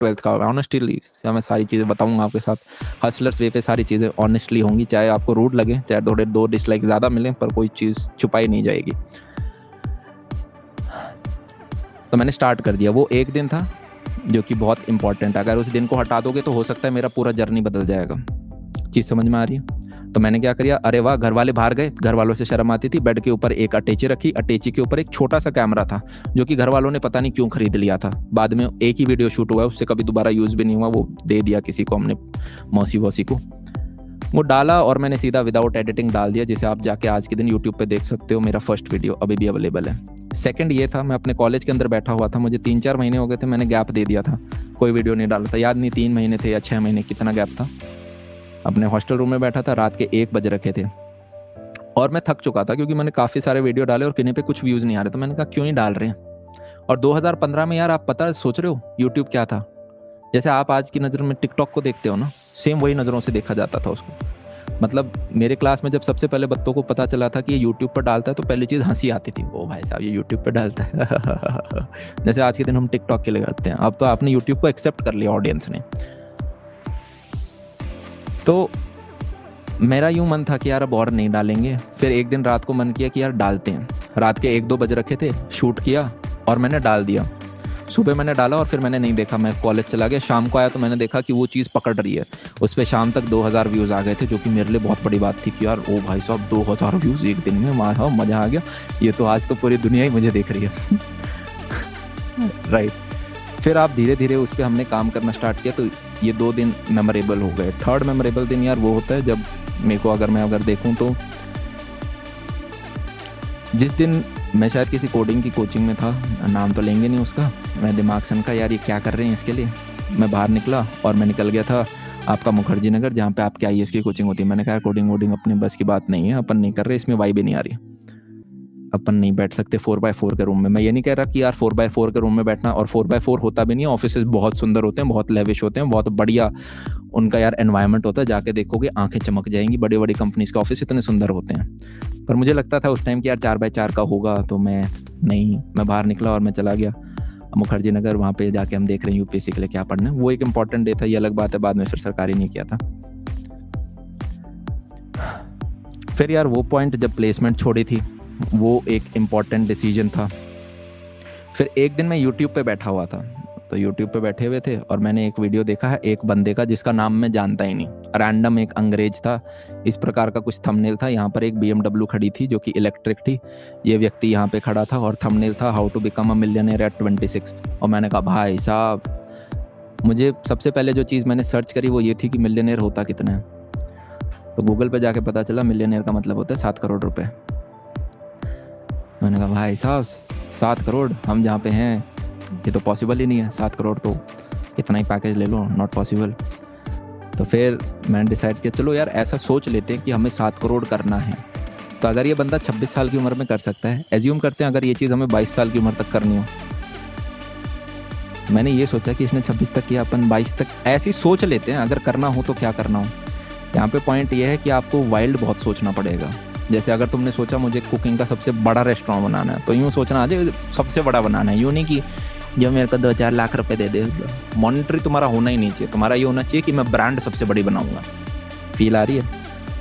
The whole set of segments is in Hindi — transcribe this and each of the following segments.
12th का ऑनेस्टली मैं सारी चीज़ें बताऊंगा आपके साथ। हसलर्स वे पे सारी चीज़ें ऑनेस्टली होंगी, चाहे आपको रूड लगे, चाहे थोड़े 2 डिसलाइक ज़्यादा मिलें, पर कोई चीज़ छुपाई नहीं जाएगी। तो मैंने स्टार्ट कर दिया। वो एक दिन था जो कि बहुत इंपॉर्टेंट, अगर उस दिन को हटा दोगे तो हो सकता है मेरा पूरा जर्नी बदल जाएगा। चीज़ समझ में आ रही है? तो मैंने क्या किया, अरे वाह, घर वाले बाहर गए, घर वालों से शर्म आती थी। बेड के ऊपर एक अटैची रखी, अटैची के ऊपर एक छोटा सा कैमरा था जो कि घर वालों ने पता नहीं क्यों खरीद लिया था। बाद में एक ही वीडियो शूट हुआ है, उससे कभी दोबारा यूज़ भी नहीं हुआ, वो दे दिया किसी को हमने, मौसी वौसी को। वो डाला और मैंने सीधा विदाउट एडिटिंग डाल दिया, जिसे आप जाके आज के दिन यूट्यूब पे देख सकते हो। मेरा फर्स्ट वीडियो अभी भी अवेलेबल है। सेकंड ये था, मैं अपने कॉलेज के अंदर बैठा हुआ था, मुझे 3-4 महीने हो गए थे, मैंने गैप दे दिया था, कोई वीडियो नहीं डाला था। याद नहीं 3 महीने थे या 6 महीने, कितना गैप था। अपने हॉस्टल रूम में बैठा था, रात के 1 बज रखे थे और मैं थक चुका था क्योंकि मैंने काफ़ी सारे वीडियो डाले और किन्हीं पे कुछ व्यूज़ नहीं आ रहे। तो मैंने कहा क्यों ही डाल रहे हैं। और 2015 में यार, आप पता सोच रहे हो यूट्यूब क्या था? जैसे आप आज की नज़र में टिकटॉक को देखते हो ना, सेम वही नज़रों से देखा जाता था उसको। मतलब मेरे क्लास में जब सबसे पहले बच्चों को पता चला था कि ये यूट्यूब पर डालता है, तो पहली चीज़ हंसी आती थी, ओ भाई साहब ये यूट्यूब पर डालता है। जैसे आज के दिन हम टिकटॉक के लिए करते हैं। अब तो आपने यूट्यूब को एक्सेप्ट कर लिया ऑडियंस ने। तो मेरा यूं मन था कि यार अब और नहीं डालेंगे। फिर एक दिन रात को मन किया कि यार डालते हैं। रात के 1-2 बज रखे थे, शूट किया और मैंने डाल दिया। सुबह मैंने डाला और फिर मैंने नहीं देखा, मैं कॉलेज चला गया। शाम को आया तो मैंने देखा कि वो चीज़ पकड़ रही है। उस पर शाम तक 2000 व्यूज़ आ गए थे, जो कि मेरे लिए बहुत बड़ी बात थी कि यार ओ भाई साहब 2000 व्यूज़ एक दिन में, मारा मज़ा आ गया। ये तो आज तो पूरी दुनिया ही मुझे देख रही है। राइट। फिर आप धीरे धीरे उस पर हमने काम करना स्टार्ट किया। तो ये 2 दिन मेमोरेबल हो गए। थर्ड मेमोरेबल दिन यार वो होता है जब मेरे को, अगर देखूं तो जिस दिन मैं शायद किसी कोडिंग की कोचिंग में था, नाम तो लेंगे नहीं उसका, मैं दिमाग सन यार ये क्या कर रहे हैं इसके लिए। मैं बाहर निकला और मैं निकल गया था आपका मुखर्जी नगर, जहाँ पे आपके IAS की कोचिंग होती है। मैंने कहा कोडिंग वोडिंग अपने बस की बात नहीं है, अपन नहीं कर रहे, इसमें वाइब ही नहीं आ रही, अपन नहीं बैठ सकते 4x4 के रूम में। मैं ये नहीं कह रहा कि यार 4x4 के रूम में बैठना, और 4x4 होता भी नहीं है। ऑफिसेज बहुत सुंदर होते हैं, बहुत लेविश होते हैं, बहुत बढ़िया उनका यार एनवायरनमेंट होता है। जाके देखोगे आंखें चमक जाएंगी, बड़ी बड़ी कंपनीज के ऑफिस इतने सुंदर होते हैं। पर मुझे लगता था उस टाइम कि यार 4x4 का होगा, तो मैं बाहर निकला और मैं चला गया मुखर्जी नगर। वहाँ पे जाके हम देख रहे हैं UPSC के लिए क्या पढ़ना है। वो एक इंपॉर्टेंट डे था, ये अलग बात है, बाद में फिर सरकारी नहीं किया था। फिर यार वो पॉइंट जब प्लेसमेंट छोड़ी थी, वो एक इम्पॉर्टेंट डिसीजन था। फिर एक दिन मैं यूट्यूब पे बैठा हुआ था, तो यूट्यूब पे बैठे हुए थे और मैंने एक वीडियो देखा है एक बंदे का जिसका नाम मैं जानता ही नहीं, रैंडम एक अंग्रेज था। इस प्रकार का कुछ थंबनेल था। यहाँ पर एक BMW खड़ी थी जो कि इलेक्ट्रिक थी। ये व्यक्ति यहाँ पे खड़ा था और थंबनेल था how to become a millionaire at 26। और मैंने कहा भाई साहब, मुझे सबसे पहले जो चीज़ मैंने सर्च करी वो ये थी कि मिलियनेयर होता कितना है। तो गूगल पे जाके पता चला मिलियनेयर का मतलब होता है 7 करोड़ रुपए। मैंने कहा भाई साहब 7 करोड़, हम जहाँ पे हैं ये तो पॉसिबल ही नहीं है। 7 करोड़ तो कितना ही पैकेज ले लो, नॉट पॉसिबल। तो फिर मैंने डिसाइड किया चलो यार ऐसा सोच लेते हैं कि हमें 7 करोड़ करना है। तो अगर ये बंदा 26 साल की उम्र में कर सकता है, एज्यूम करते हैं अगर ये चीज़ हमें 22 साल की उम्र तक करनी हो। मैंने ये सोचा कि इसने 26 तक किया, अपन 22 तक, ऐसी सोच लेते हैं अगर करना हो तो क्या करना हो। यहाँ पे पॉइंट ये है कि आपको वाइल्ड बहुत सोचना पड़ेगा। जैसे अगर तुमने सोचा मुझे कुकिंग का सबसे बड़ा रेस्टोरेंट बनाना है, तो यूँ सोचना आज सबसे बड़ा बनाना है। यूँ नहीं कि जो मेरे को 2-4 लाख रुपए दे दे। मॉनिटरी तुम्हारा होना ही नहीं चाहिए, तुम्हारा ये होना चाहिए कि मैं ब्रांड सबसे बड़ी बनाऊंगा। फील आ रही है?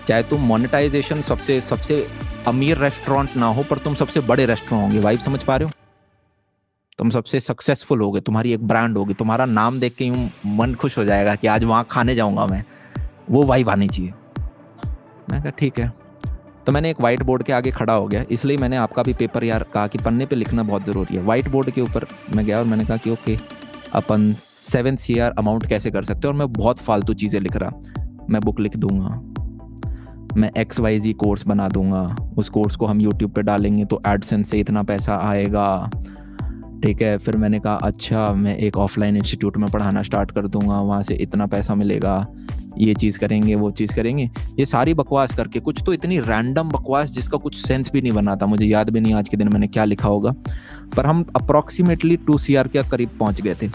चाहे तुम मोनेटाइजेशन सबसे अमीर रेस्टोरेंट ना हो, पर तुम सबसे बड़े रेस्टोरेंट होंगे। वाइब समझ पा रहे हो? तुम सबसे सक्सेसफुल होगे, तुम्हारी एक ब्रांड होगी, तुम्हारा नाम देख के यूँ मन खुश हो जाएगा कि आज वहाँ खाने जाऊँगा मैं। वो वाइब आनी चाहिए। मैं कहा ठीक है। तो मैंने एक वाइट बोर्ड के आगे खड़ा हो गया, इसलिए मैंने आपका भी पेपर यार कहा कि पन्ने पे लिखना बहुत ज़रूरी है। वाइट बोर्ड के ऊपर मैं गया और मैंने कहा कि ओके अपन 7 CR अमाउंट कैसे कर सकते हैं। और मैं बहुत फालतू चीज़ें लिख रहा, मैं बुक लिख दूंगा, मैं XYZ कोर्स बना दूंगा, उस कोर्स को हम यूट्यूब पे डालेंगे तो एडसेंस से इतना पैसा आएगा, ठीक है। फिर मैंने कहा अच्छा मैं एक ऑफलाइन इंस्टीट्यूट में पढ़ाना स्टार्ट कर दूंगा, वहाँ से इतना पैसा मिलेगा, ये चीज़ करेंगे वो चीज़ करेंगे। ये सारी बकवास करके, कुछ तो इतनी रैंडम बकवास जिसका कुछ सेंस भी नहीं बनाता। मुझे याद भी नहीं आज के दिन मैंने क्या लिखा होगा, पर हम अप्रॉक्सीमेटली 2 CR के करीब पहुँच गए थे।